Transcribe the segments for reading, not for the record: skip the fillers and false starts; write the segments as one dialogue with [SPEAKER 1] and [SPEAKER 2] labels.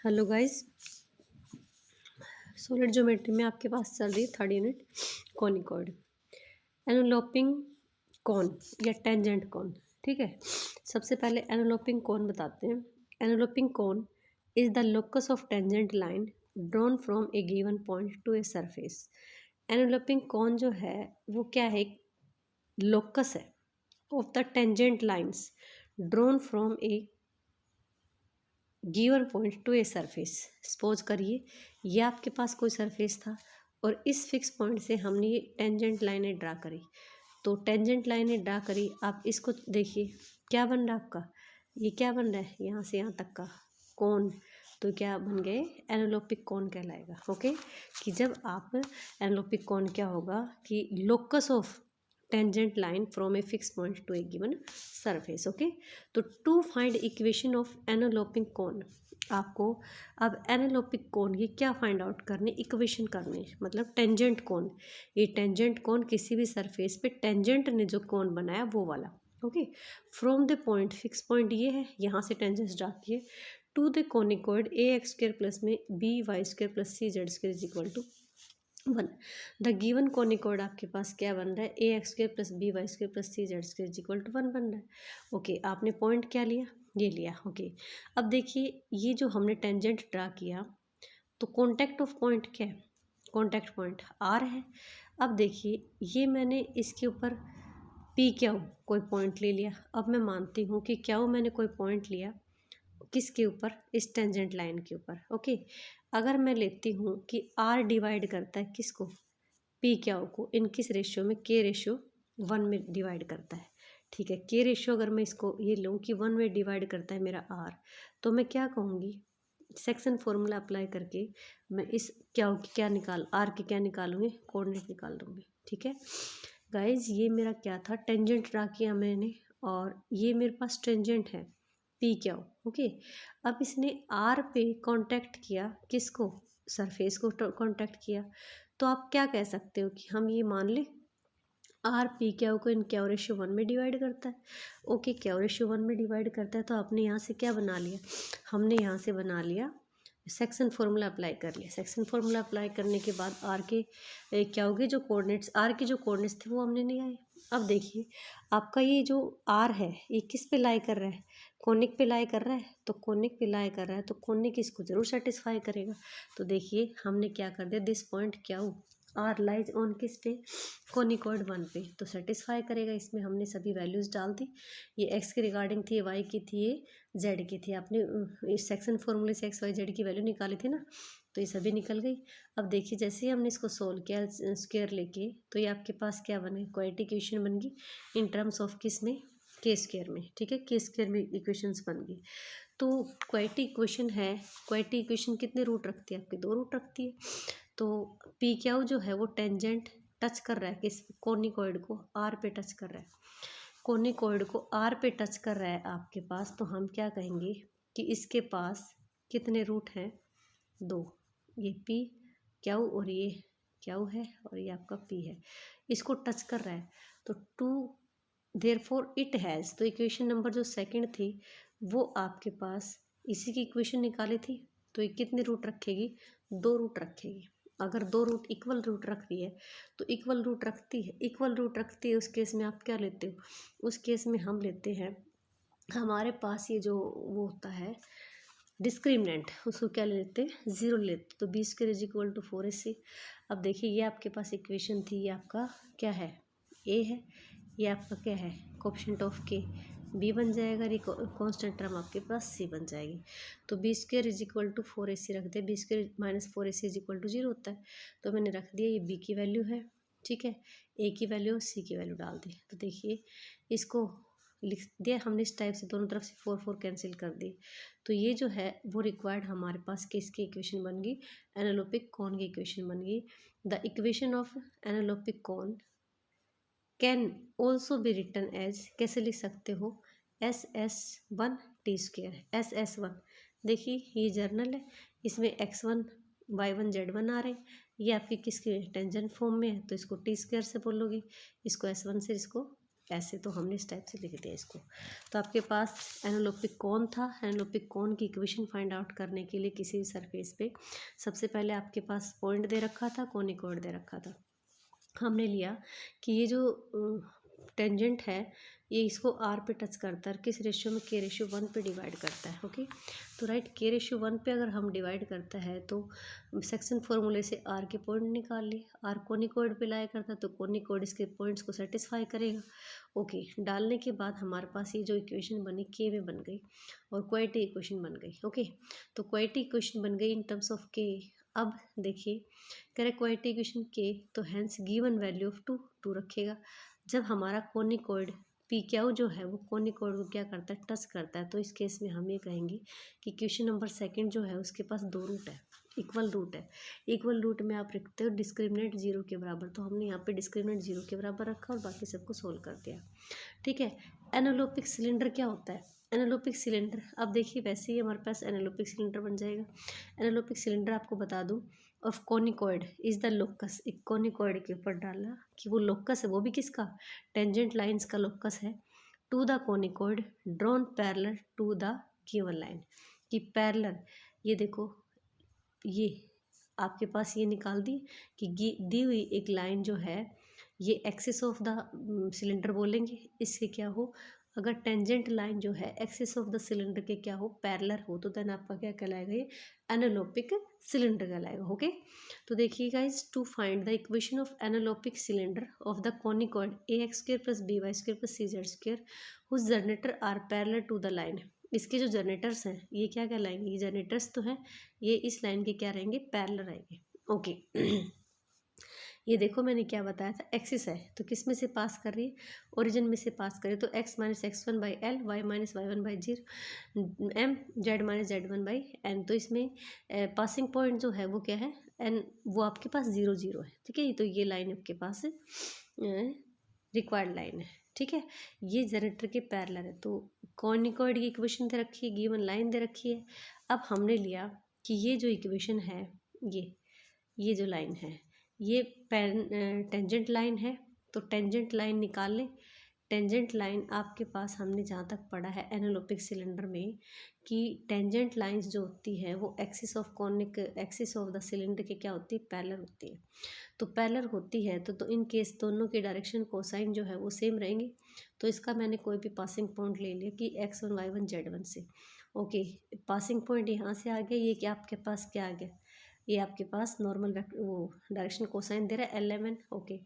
[SPEAKER 1] Hello guys. Solid geometry में आपके पास चल रही है third unit conicoid enveloping cone या टेंजेंट कॉन। ठीक है, सबसे पहले एनोलोपिंग कॉन बताते हैं। Enveloping cone is the locus of tangent line drawn from a given point to a surface. Enveloping cone जो है वो क्या है, लोकस है of the tangent lines drawn from a given point to a surface. Suppose करिए ये आपके पास कोई सरफेस था और इस फिक्स पॉइंट से हमने ये टेंजेंट लाइनें ड्रा करी। तो टेंजेंट लाइनें ड्रा करी, आप इसको देखिए क्या बन रहा है आपका, ये क्या बन रहा है यहाँ से यहाँ तक का कोन। तो क्या बन गए, एनालोपिक कोन कहलाएगा। ओके, कि जब आप एनालोपिक कोन क्या होगा कि locus of tangent line from a fix point to A given surface. Okay, तो टू फाइंड इक्वेशन ऑफ एनालोपिक कोन, आपको अब एनालोपिक कोन ये क्या फाइंड आउट करने, इक्वेशन करने, मतलब टेंजेंट कोन। ये टेंजेंट कोन किसी भी सरफेस पे टेंजेंट ने जो कोन बनाया वो वाला। Okay, from the point, fix point ये है, यहाँ से टेंजेंट जाती है to the conicoid A X square plus में B Y square plus C Z square is equal to 1। The given conicoid आपके पास क्या बन रहा है, A X square plus B Y square plus C Z square is equal to 1 बन रहा है। ओके, आपने पॉइंट क्या लिया, ये लिया। ओके, अब देखिए ये जो हमने टेंजेंट ड्रा किया तो कॉन्टैक्ट ऑफ पॉइंट क्या है, कॉन्टैक्ट पॉइंट आर है। अब देखिए ये मैंने इसके ऊपर पी क्या हो कोई पॉइंट ले लिया। अब मैं मानती हूँ कि क्या हो मैंने कोई पॉइंट लिया किसके ऊपर, इस टेंजेंट लाइन के ऊपर। ओके, अगर मैं लेती हूँ कि आर डिवाइड करता है किसको, पी क्या को, इन किस रेशियो में, के रेशियो 1 में डिवाइड करता है। ठीक है, के रेशियो अगर मैं इसको ये लूँ कि 1 में डिवाइड करता है मेरा आर, तो मैं क्या कहूँगी, सेक्शन फॉर्मूला अप्लाई करके मैं इस क्या की क्या निकाल, आर की क्या निकालूंगी, कोऑर्डिनेट निकाल दूँगी। ठीक है गाइज, ये मेरा क्या था, टेंजेंट ड्रा किया मैंने और ये मेरे पास टेंजेंट है पी क्या हो। ओके, अब इसने आर पे कांटेक्ट किया किसको, सरफेस को कांटेक्ट किया। तो आप क्या कह सकते हो कि हम ये मान लें आर पी क्या को इन क्या रेशियो 1 में डिवाइड करता है। ओके, क्या रेशियो 1 में डिवाइड करता है, तो आपने यहाँ से क्या बना लिया, हमने यहाँ से बना लिया सेक्शन फार्मूला अप्लाई कर लिया। सेक्शन फार्मूला अप्लाई करने के बाद आर के क्या हो गए, जो कोऑर्डिनेट्स, आर के जो कोऑर्डिनेट्स थे वो हमने नहीं आए। अब देखिए आपका ये जो आर है ये किस पे लाई कर रहा है, कोनिक पे लाई कर रहा है। तो कोनिक पे लाई कर रहा है तो कोनिक इसको जरूर सेटिस्फाई करेगा। तो देखिए हमने क्या कर दिया, दिस पॉइंट क्या हो, आर लाइज ऑन किस पे, कोनिकॉइड 1 पे, तो सेटिस्फाई करेगा। इसमें हमने सभी वैल्यूज़ डाल दी, ये एक्स के रिगार्डिंग थी, वाई की थी, ये जेड की थी। आपने इस सेक्शन फॉर्मूले से एक्स वाई जेड की वैल्यू निकाली थी ना, तो ये सभी निकल गई। अब देखिए जैसे ही हमने इसको सोल्व किया स्क्वायर लेके, तो ये आपके पास क्या बने, क्वाड्रेटिक इक्वेशन बन गई इन टर्म्स ऑफ किस में, के स्क्वायर में। ठीक है, के स्क्वायर में इक्वेशंस बन गई। तो क्वाड्रेटिक इक्वेशन है, क्वाड्रेटिक इक्वेशन कितने रूट रखती है आपके, 2 रूट रखती है। तो पी क्यू जो है वो टेंजेंट टच कर रहा है किस, कोनिकॉइड को आर पे टच कर रहा है, कोनिकॉइड को आर पे टच कर रहा है आपके पास। तो हम क्या कहेंगे कि इसके पास कितने रूट हैं, 2, ये पी क्यू और ये क्यू है और ये आपका पी है, इसको टच कर रहा है। तो 2 देयरफॉर इट हैज़, तो इक्वेशन नंबर जो सेकंड थी वो आपके पास इसी की इक्वेशन निकाली थी। तो ये कितने रूट रखेगी, 2 रूट रखेगी। अगर 2 रूट इक्वल रूट रख रही है तो इक्वल रूट रखती है, इक्वल रूट रखती है, उस केस में आप क्या लेते हो, उस केस में हम लेते हैं, हमारे पास ये जो वो होता है डिस्क्रिमिनेंट, उसको क्या लेते हैं, 0 लेते। तो B square is equal to 4ac। अब देखिए ये आपके पास इक्वेशन थी, ये आपका क्या है, ए है, ये आपका क्या है, कोएफिशिएंट ऑफ के बी बन जाएगा, ये कांस्टेंट टर्म आपके पास सी बन जाएगी। तो B square is equal to 4ac रख दे, B square minus 4ac is equal to 0 होता है। तो मैंने रख दिया, ये बी की वैल्यू है, ठीक है, ए की वैल्यू और सी की वैल्यू डाल दी। तो देखिए इसको लिख दिया हमने इस टाइप से, दोनों तरफ से 4 कैंसिल कर दी। तो ये जो है वो रिक्वायर्ड हमारे पास किसकी इक्वेशन बन गई, एनालोपिक कॉन की इक्वेशन बन गई। The equation of enveloping cone can also be written as, कैसे लिख सकते हो, SS1 टी स्क्वेयर, SS1। देखिए ये जर्नल है, इसमें x1 y1 z1 आ रहे हैं, ये आपकी किसकी टेंजेंट फॉर्म में है, तो इसको टी स्क्वेयर से बोलोगे, इसको S1 से इसको ऐसे तो हमने इस टाइप से लिख दिया इसको। तो आपके पास एनालोपिक कोन था। एनालोपिक कोन की इक्वेशन फाइंड आउट करने के लिए किसी भी सरफेस पे सबसे पहले आपके पास पॉइंट दे रखा था, कोनिकॉइड दे रखा था। हमने लिया कि ये जो टेंजेंट है ये इसको आर पे टच करता है, किस रेशियो में, के रेशियो 1 पे डिवाइड करता है। ओके, तो राइट, के रेशियो 1 पे अगर हम डिवाइड करता है तो सेक्शन फॉर्मूले से आर के पॉइंट निकाल लिए। आर कोनिकॉइड पे लाया करता है तो कोनिकॉइड इसके पॉइंट्स को सेटिस्फाई करेगा। ओके, डालने के बाद हमारे पास ये जो इक्वेशन बनी के में बन गई और क्वाड्रेटिक इक्वेशन बन गई। ओके, तो क्वाड्रेटिक इक्वेशन बन गई इन टर्म्स ऑफ के। अब देखिए करें क्वाड्रेटिक इक्वेशन के, तो हैंस गिवन वैल्यू ऑफ 2 रखेगा। जब हमारा कोनिकॉइड पी क्यू जो है वो कोनिकॉइड को क्या करता है, टच करता है, तो इस केस में हम ये कहेंगे कि क्वेश्चन नंबर सेकंड जो है उसके पास 2 रूट है, इक्वल रूट है। इक्वल रूट में आप रखते हो डिस्क्रिमिनेंट 0 के बराबर, तो हमने यहाँ पे डिस्क्रिमिनेंट 0 के बराबर रखा और बाकी सबको सोल्व कर दिया। ठीक है, एनालोपिक सिलेंडर क्या होता है? एनालोपिक सिलेंडर, अब देखिए वैसे ही हमारे पास एनालोपिक सिलेंडर बन जाएगा। एनालोपिक सिलेंडर आपको बता दूं ऑफ कोनिकॉइड इज द लोकस, एक कोनिकॉइड के ऊपर डाला कि वो लोकस है, वो भी किसका, टेंजेंट लाइंस का लोकस है, to the conicoid drawn parallel to the given line, कि पैरेलल, ये देखो ये आपके पास ये निकाल दी कि दी हुई एक लाइन जो है ये एक्सिस ऑफ द सिलेंडर बोलेंगे, इसके क्या हो, अगर टेंजेंट लाइन जो है एक्सिस ऑफ द सिलेंडर के क्या हो, पैरेलल हो, तो देन आपका क्या कहलाएगा, ये एनालोपिक सिलेंडर कहलाएगा। ओके, तो देखिए guys, to find the equation of enveloping cylinder of the conicoid ax² + by² + cz² whose generator are parallel to the line, इसके जो जनरेटर्स हैं ये क्या कहलाएंगे, ये जनरेटर्स तो हैं, ये इस लाइन के क्या रहेंगे, पैरेलल रहेंगे। ओके ये देखो मैंने क्या बताया था, एक्सिस है तो किस में से पास कर रही है, ओरिजिन में से पास करें तो x - x1/L, y - y1/0, m z - z1/n, तो इसमें पासिंग पॉइंट जो है वो क्या है, n, वो आपके पास 0 0 है। ठीक है, तो ये लाइन आपके पास रिक्वायर्ड लाइन है। ठीक है, ये जनरेटर के पैरेलल है, तो कोनिकॉइड की इक्वेशन दे रखी है, गिवन लाइन दे रखी है। अब हमने लिया कि ये जो इक्वेशन है, ये जो लाइन है ये टेंजेंट लाइन है, तो टेंजेंट लाइन निकाल लें। टेंजेंट लाइन आपके पास हमने जहाँ तक पढ़ा है एनालोपिक सिलेंडर में कि टेंजेंट लाइंस जो होती है वो एक्सिस ऑफ द सिलेंडर के क्या होती है, पैरेलल होती है। तो पैरेलल होती है तो इन केस दोनों के डायरेक्शन कोसाइन जो है वो सेम रहेंगे। तो इसका मैंने कोई भी पासिंग पॉइंट ले लिया कि x1 y1 z1 से। ओके, पासिंग पॉइंट यहाँ से आ गया, ये क्या आपके पास क्या आ गया, ये आपके पास नॉर्मल वो डायरेक्शन कोसाइन दे रहा है LMN। Okay,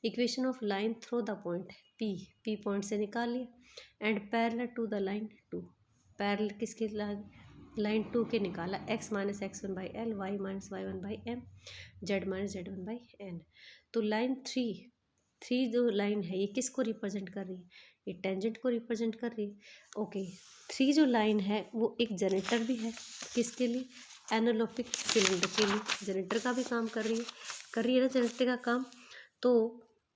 [SPEAKER 1] equation of line through the point P point से निकाल लिया and parallel to the line 2, parallel किसके लाइन 2 के निकाला, x - x1/L, y - y1/m, z - z1/n। तो लाइन 3 जो लाइन है ये किसको रिप्रेजेंट कर रही है, ये टेंजेंट को रिप्रेजेंट कर रही है। ओके, 3 जो लाइन है वो एक जनरेटर भी है, किसके लिए, एनालोपिक सिलेंडर के लिए, जनरेटर का भी काम कर रही है ना जनरेटर का काम। तो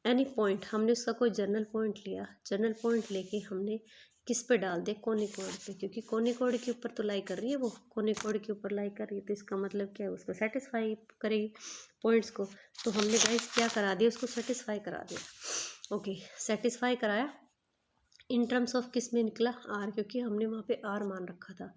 [SPEAKER 1] एनी पॉइंट, हमने उसका कोई जनरल पॉइंट लिया, जनरल पॉइंट लेके हमने किस पे डाल दिया, कोनिकॉइड पे, क्योंकि कोनिकॉइड के ऊपर तो लाई कर रही है, वो कोनिकॉइड के ऊपर लाई कर रही है, तो इसका मतलब क्या है, उसको सेटिस्फाई करेगी पॉइंट्स को। तो हमने गाइस क्या करा दिया, उसको सेटिस्फाई करा दिया। ओके, सेटिस्फाई कराया इन टर्म्स ऑफ किस में निकला, आर, क्योंकि हमने वहाँ पे आर मान रखा था।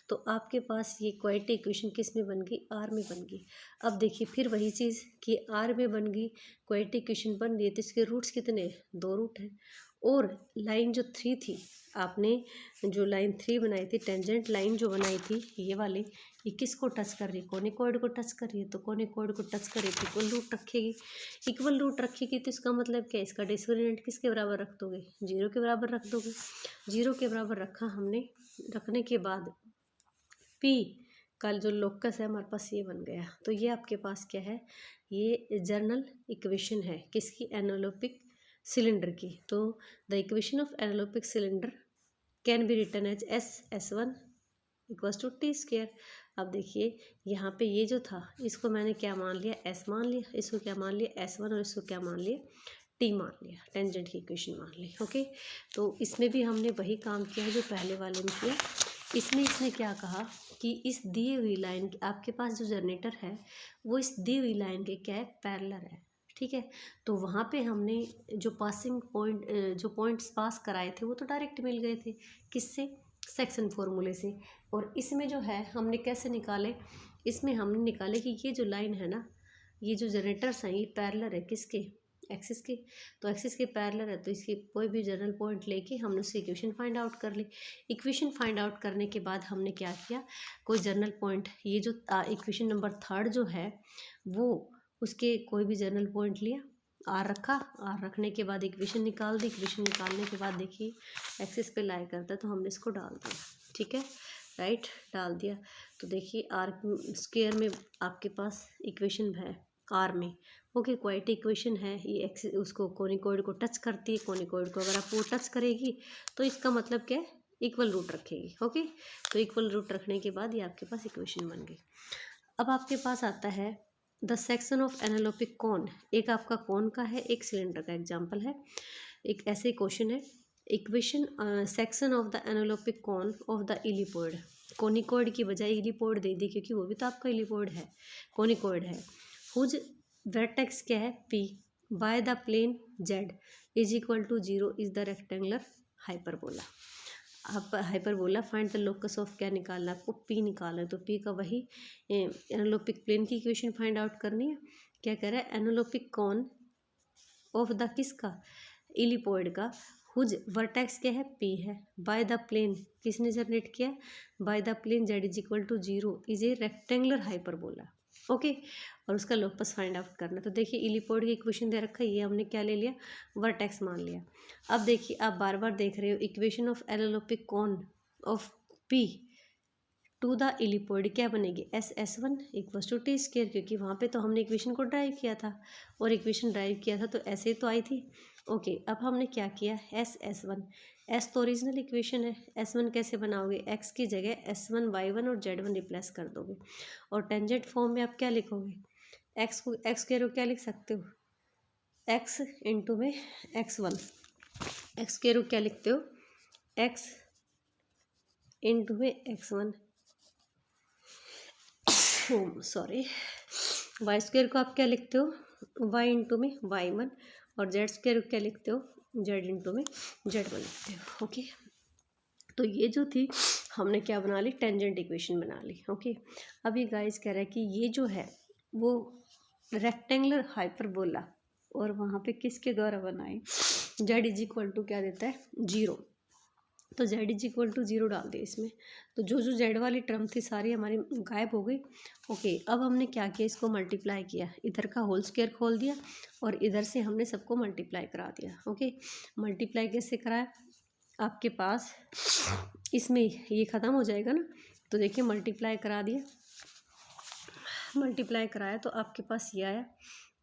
[SPEAKER 1] तो आपके पास ये क्वाड्रेटिक इक्वेशन किस में बन गई, आर में बन गई। अब देखिए फिर वही चीज़ कि आर में बन गई, क्वाड्रेटिक इक्वेशन बन गई, तो इसके रूट्स कितने, 2 रूट हैं। और लाइन जो 3 थी, आपने जो लाइन 3 बनाई थी, टेंजेंट लाइन जो बनाई थी ये वाली, ये किसको टच कर रही है, कोनिकॉइड को टच कर रही है, तो कोनिकॉइड को टच करे तो इक्वल रूट रखेगी। इक्वल रूट रखेगी तो इसका मतलब क्या है, इसका डिस्क्रिमिनेंट किसके बराबर रख दोगे, 0 के बराबर रख दोगे। 0 के बराबर रखा हमने, रखने के बाद P का जो लोकस है हमारे पास ये बन गया। तो ये आपके पास क्या है, ये जनरल इक्वेशन है किसकी, एनालोपिक सिलेंडर की। तो the equation of enveloping cylinder can be written as S1 = T²। अब देखिए यहाँ पे ये जो था इसको मैंने क्या मान लिया, S मान लिया, इसको क्या मान लिया S1, और इसको क्या मान लिया, T मान लिया, टेंजेंट की इक्वेशन मान ली। ओके, तो इसमें भी हमने वही काम किया जो पहले वाले में किया। इसमें इसने क्या कहा कि इस दी हुई लाइन, आपके पास जो जनरेटर है वो इस दी हुई लाइन के क्या है, पैरेलल है। ठीक है। तो वहाँ पे हमने जो पासिंग पॉइंट जो पॉइंट्स पास कराए थे वो तो डायरेक्ट मिल गए थे, किससे, सेक्शन फॉर्मूले से। और इसमें जो है हमने कैसे निकाले, इसमें हमने निकाले कि ये जो लाइन है ना, ये जो जनरेटर्स हैं ये पैरेलल है किसके, एक्सिस के। तो एक्सिस के पैरेलल है तो इसके कोई भी जनरल पॉइंट लेके हमने उसकी इक्वेशन फाइंड आउट कर ली। इक्वेशन फाइंड आउट करने के बाद हमने क्या किया, कोई जनरल पॉइंट, ये जो इक्वेशन नंबर 3 जो है वो उसके कोई भी जनरल पॉइंट लिया, आर रखा, आर रखने के बाद इक्वेशन निकाल दी। इक्वेशन निकालने के बाद देखिए एक्सिस पे लाई करता है तो हमने इसको डाल दिया, ठीक है, राइट, डाल दिया। तो देखिए आर स्क्वायर में आपके पास इक्वेशन है आर में, ओके, क्वाइट इक्वेशन है ये, एक्सिस उसको कोनिकॉइड को टच करती है। कोनिकॉइड को अगर आप वो टच करेगी तो इसका मतलब क्या है, इक्वल रूट रखेगी, ओके। तो इक्वल रूट रखने के बाद ये आपके पास इक्वेशन बन गई। अब आपके पास आता है the section of enveloping cone, एक आपका कॉन का है, एक सिलेंडर का एग्जाम्पल है। एक ऐसे क्वेश्चन है, equation section of the enveloping cone of the ellipsoid, conicoid की बजाय इलिपॉइड दे दी क्योंकि वो भी तो आपका इलिपॉइड है, कोनिकॉइड है। हुज वर्टेक्स क्या है, P, by the plane Z is equal to 0 is the rectangular hyperbola. आप hyperbola find the locus of क्या निकालना है आपको, पी निकालना है। तो पी का वही एनालोपिक प्लेन की इक्वेशन फाइंड आउट करनी है। क्या कह रहा है, एनालोपिक कॉन ऑफ द किसका, इलिपॉइड का, हुज वर्टेक्स क्या है, पी है, बाय द प्लेन किसने जनरेट किया, by the plane Z is equal to 0 is a rectangular hyperbola, okay. और उसका लोकस फाइंड आउट करना। तो देखिए इलिपॉइड की इक्वेशन दे रखा है, ये हमने क्या ले लिया, वर्टेक्स मान लिया। अब देखिए आप बार बार देख रहे हो equation of enveloping cone of P to the ellipsoid क्या बनेगी, S1 equals to T square, क्योंकि वहाँ पे तो हमने इक्वेशन को ड्राइव किया था और इक्वेशन ड्राइव किया था तो ऐसे ही तो आई थी, ओके। अब हमने क्या किया, S1, S तो ओरिजिनल इक्वेशन है, S1 कैसे बनाओगे, x की जगह S1 Y1 और Z1 रिप्लेस कर दोगे। और टेंजेंट फॉर्म में आप क्या लिखोगे, x को x स्क्वायर को क्या लिख सकते हो, x इंटू में x1, x स्क्वायर को क्या लिखते हो, x इंटू में x1, सॉरी, वाई स्क्वायर को आप क्या लिखते हो, वाई इंटू में y1, और जेड स्क्वायर को क्या लिखते हो, जेड इंटू में z1 लिखते हो, ओके। तो ये जो थी हमने क्या बना ली, टेंजेंट इक्वेशन बना ली, ओके। अब ये गाइस कह रहा है कि ये जो है वो रेक्टेंगुलर हाइपरबोला और वहाँ पे किसके द्वारा बनाए, जेड इज इक्वल टू क्या देता है, 0। तो z इज इक्वल टू 0 डाल दिया इसमें। तो जो जो z वाली टर्म थी सारी हमारी गायब हो गई, ओके। अब हमने क्या किया, इसको मल्टीप्लाई किया, इधर का होल स्क्वायर खोल दिया और इधर से हमने सबको मल्टीप्लाई करा दिया, ओके। मल्टीप्लाई कैसे कराया, आपके पास इसमें ये ख़त्म हो जाएगा ना, तो देखिए मल्टीप्लाई करा दिया, मल्टीप्लाई कराया तो आपके पास ये आया,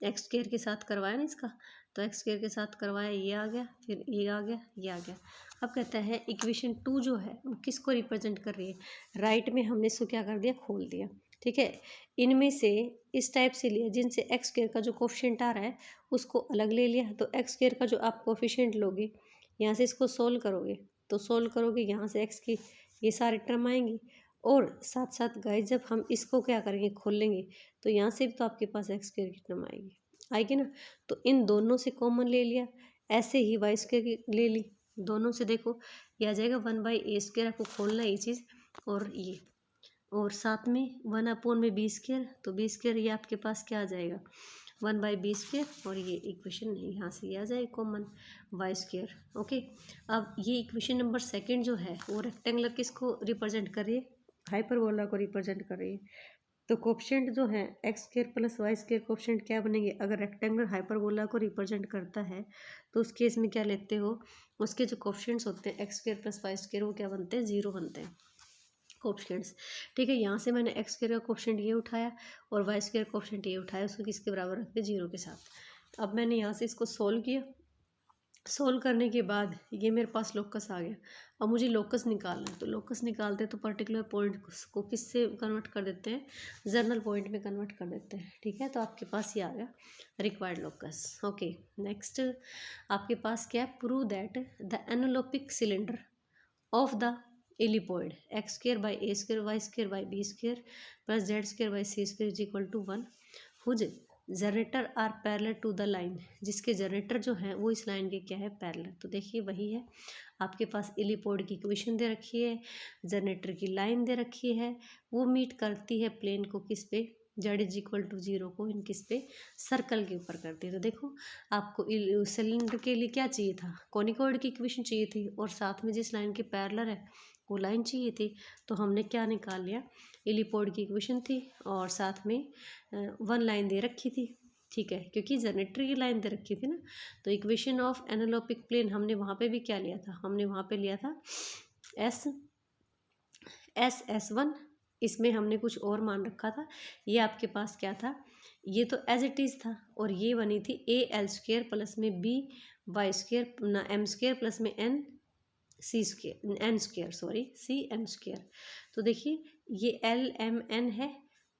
[SPEAKER 1] एक्स स्क्वायर के साथ करवाया ना इसका, तो एक्स स्क्वायर के साथ करवाया, ये आ गया, फिर ये आ गया, ये आ गया। अब कहता है इक्वेशन 2 जो है वो किसको रिप्रेजेंट कर रही है, राइट में हमने इसको क्या कर दिया, खोल दिया, ठीक है। इनमें से इस टाइप से लिया जिनसे एक्स स्क्वायर का जो कोफिशिएंट आ रहा है उसको अलग ले लिया। तो एक्स स्क्वायर का जो आप कोफिशिएंट लोगे, यहाँ से इसको सोल्व करोगे, तो सोल्व करोगे यहाँ से एक्स की ये सारे टर्म आएंगी, और साथ साथ गाइस जब हम इसको क्या करेंगे, खोल लेंगे, तो यहाँ से भी तो आपके पास एक्स स्क्वायर की टर्म आएगी, आएगी ना। तो इन दोनों से कॉमन ले लिया, ऐसे ही वाई स्क्वायर की ले ली, दोनों से देखो ये आ जाएगा 1/a², आपको खोलना है ये चीज़, और ये, और साथ में 1/b², तो b² ये आपके पास क्या आ जाएगा, 1/b², और ये इक्वेशन यहाँ से ये आ जाएगा कॉमन, y², ओके। अब ये इक्वेशन नंबर 2 जो है वो रेक्टेंगुलर किसको रिप्रेजेंट कर रही है, हाइपरबोला को रिप्रेजेंट कर रही है। तो कोफिशिएंट जो है x² प्लस y² कोफिशिएंट क्या बनेंगे, अगर रेक्टेंगुलर हाइपरबोला को रिप्रेजेंट करता है तो उस केस में क्या लेते हो, उसके जो कोफिशिएंट्स होते हैं x² प्लस y² वो क्या बनते हैं, 0 बनते हैं कोफिशिएंट्स, ठीक है। यहाँ से मैंने x² का कोफिशिएंट ये उठाया और y² कोफिशिएंट ये उठाया, उसको किसके बराबर रख दिया, 0 के साथ। अब मैंने यहाँ से इसको सोल्व किया, सोल्व करने के बाद ये मेरे पास लोकस आ गया। अब मुझे लोकस निकालना है, तो लोकस निकालते हैं तो पर्टिकुलर पॉइंट को किससे कन्वर्ट कर देते हैं, जर्नल पॉइंट में कन्वर्ट कर देते हैं, ठीक है। तो आपके पास ये आ गया रिक्वायर्ड लोकस, ओके। नेक्स्ट आपके पास क्या है, prove that the enveloping cylinder of the ellipsoid x² / a² y² / b² plus z² / c² is equal to 1, whose generator are parallel to the line, जिसके जनरेटर जो हैं वो इस लाइन के क्या है, पैरेलल। तो देखिए वही है, आपके पास इलीपोड की इक्वेशन दे रखी है, जनरेटर की लाइन दे रखी है, वो मीट करती है प्लेन को किस पे, जेड इज इक्वल टू 0 को इन किस पे, सर्कल के ऊपर करती है। तो देखो आपको सिलेंडर के लिए क्या चाहिए था, कोनिकॉइड की इक्वेशन चाहिए थी, और साथ में जिस लाइन के पैरेलल है वो लाइन चाहिए थी। तो हमने क्या निकाल लिया, इलीपोड की इक्वेशन थी और साथ में वन लाइन दे रखी थी, ठीक है, क्योंकि जनरेटर की लाइन दे रखी थी ना। तो इक्वेशन ऑफ एनालोपिक प्लेन हमने वहाँ पे भी क्या लिया था, हमने वहाँ पे लिया था S1, इसमें हमने कुछ और मान रखा था। ये आपके पास क्या था, ये तो एज इट इज़ था, और ये बनी थी AL² प्लस में BY² ना M² प्लस में CN²। तो देखिए ये LMN है,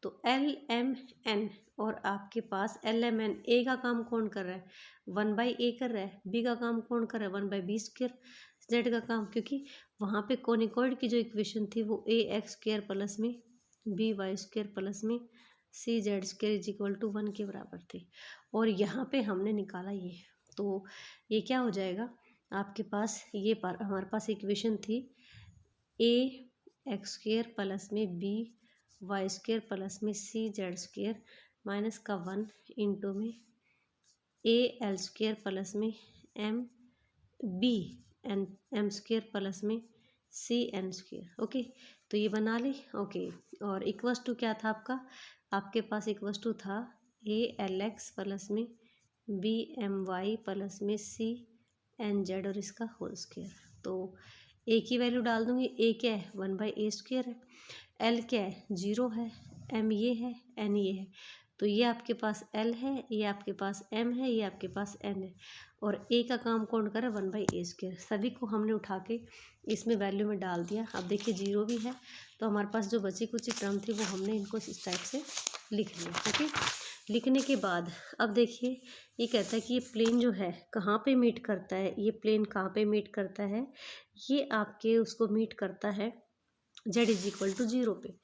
[SPEAKER 1] तो LMN, और आपके पास LMN A का काम कौन कर रहा है, 1/A कर रहा है, B का काम कौन कर रहा है, 1/B², Z का काम, क्योंकि वहाँ पे कोनिकॉइड की जो इक्वेशन थी वो AX² प्लस में BY² प्लस में CZ² इज इक्वल टू 1 के बराबर थी, और यहाँ पे हमने निकाला ये। तो ये क्या हो जाएगा आपके पास, ये हमारे पास इक्वेशन थी AX² प्लस में BY² प्लस में CZ² माइनस का 1 इंटू में AL² प्लस में M² प्लस में CN²। ओके, तो ये बना ली। ओके, और इक्वस टू क्या था आपके पास इक्वस टू था ALX प्लस में BMY प्लस में CNZ और इसका होल स्क्वायर। तो ए की वैल्यू डाल दूंगी, ए क्या है 1/A² है, एल क्या है 0 है, एम ये है, एन ये है। तो ये आपके पास एल है, ये आपके पास एम है, ये आपके पास एन है, और ए का काम कौन करे 1/A²। सभी को हमने उठा के इसमें वैल्यू में डाल दिया। अब देखिए 0 भी है, तो हमारे पास जो बची कुछ टर्म थी वो हमने इनको इस टाइप से लिख लिया। ओके, लिखने के बाद अब देखिए ये कहता है कि ये प्लेन जो है कहाँ पे मीट करता है, ये प्लेन कहाँ पे मीट करता है, ये आपके उसको मीट करता है z इज इक्वल टू 0 पे।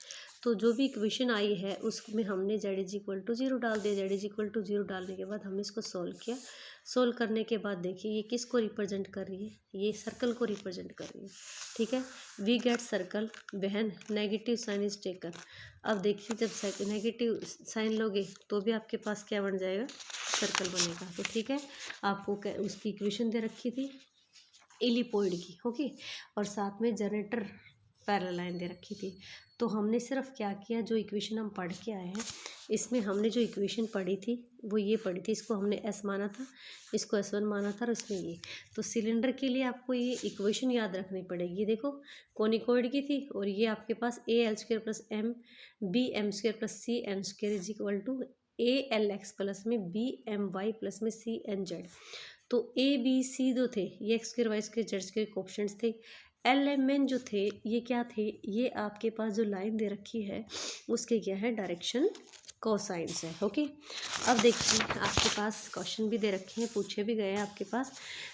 [SPEAKER 1] तो जो भी इक्वेशन आई है उसमें हमने z इज इक्वल टू 0 डाल दिया। z इज इक्वल टू 0 डालने के बाद हमने इसको सॉल्व किया। सॉल्व करने के बाद देखिए ये किसको रिप्रेजेंट कर रही है, ये सर्कल को रिप्रेजेंट कर रही है, ठीक है। We get circle when negative sign is taken. अब देखिए जब नेगेटिव साइन लोगे तो भी आपके पास क्या बन जाएगा, सर्कल बनेगा। तो ठीक है, आपको उसकी इक्वेशन दे रखी थी इलिपोइड की, ओके, और साथ में जनरेटर पैरेलल लाइन दे रखी थी। तो हमने सिर्फ क्या किया, जो इक्वेशन हम पढ़ के आए हैं इसमें हमने जो इक्वेशन पढ़ी थी वो ये पढ़ी थी, इसको हमने S माना था, इसको S1 माना था, और इसमें ये। तो सिलेंडर के लिए आपको ये इक्वेशन याद रखनी पड़ेगी। देखो कोनिकॉइड की थी, और ये आपके पास AL² plus BM² plus CN² is equal to ALX plus में BMY प्लस में CNZ। तो ABC जो थे ये X² Y² Z² ऑप्शंस थे। LMN जो थे ये क्या थे, ये आपके पास जो लाइन दे रखी है उसके क्या है, डायरेक्शन कोसाइंस है। ओके, अब देखिए आपके पास क्वेश्चन भी दे रखे हैं, पूछे भी गए हैं आपके पास।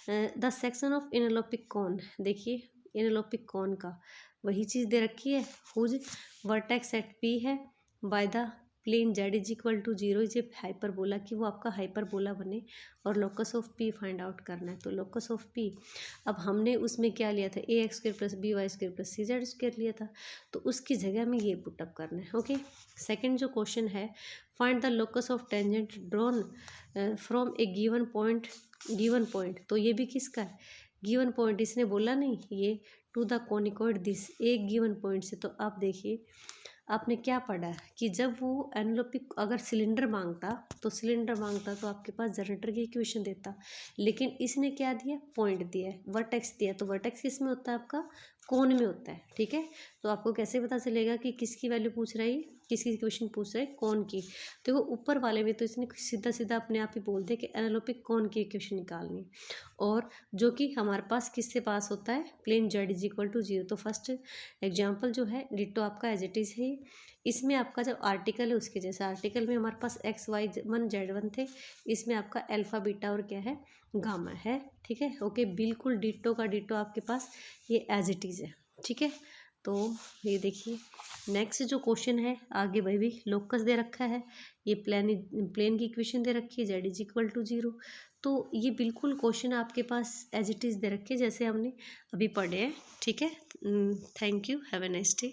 [SPEAKER 1] The section of enveloping cone, देखिए इनलोपिक कोन का वही चीज़ दे रखी है, हुज वर्टेक्स एट P है by the plane z is equal to 0 is a hyperbola, कि वो आपका हाइपरबोला बने, और locus of P find out करना है। तो लोकस ऑफ P, अब हमने उसमें क्या लिया था, AX² plus BY² plus CZ² लिया था, तो उसकी जगह में ये पुटअप करना है। ओके, सेकंड जो क्वेश्चन है, find the locus of tangent drawn from a given point. तो ये भी किसका है, गिवन पॉइंट, इसने बोला नहीं, ये टू द कोनिकॉइड दिस, एक गिवन पॉइंट से। तो आप देखिए आपने क्या पढ़ा है कि जब वो एनलोपिक अगर सिलेंडर मांगता तो आपके पास जनरेटर की इक्वेशन देता, लेकिन इसने क्या दिया, पॉइंट दिया है, वर्टेक्स दिया। तो वर्टेक्स किस में होता है, आपका कोन में होता है, ठीक है। तो आपको कैसे पता चलेगा कि किसकी वैल्यू पूछ रहा है, किसकी इक्वेशन पूछ रहा है, कोन की। तो वो ऊपर वाले में तो इसने सीधा सीधा अपने आप ही बोल दिया कि एनालोपिक कोन की इक्वेशन निकालनी, और जो कि हमारे पास किससे पास होता है, plane z is equal to 0। तो फर्स्ट एग्जाम्पल जो है डिटो आपका एज इट इज़ है। इसमें आपका जो आर्टिकल है उसके जैसा, आर्टिकल में हमारे पास XY1 Z1 थे, इसमें आपका अल्फा बीटा और क्या है, गामा है, ठीक है। ओके, बिल्कुल डिटो का डिटो आपके पास ये एज इट इज़ है, ठीक है। तो ये देखिए नेक्स्ट जो क्वेश्चन है आगे भाई भी लोकस दे रखा है, ये प्लेन की इक्वेशन दे रखी है z इज इक्वल टू 0। तो ये बिल्कुल क्वेश्चन आपके पास एज इट इज़ दे रखे जैसे हमने अभी पढ़े हैं। ठीक है, thank you, have a nice day.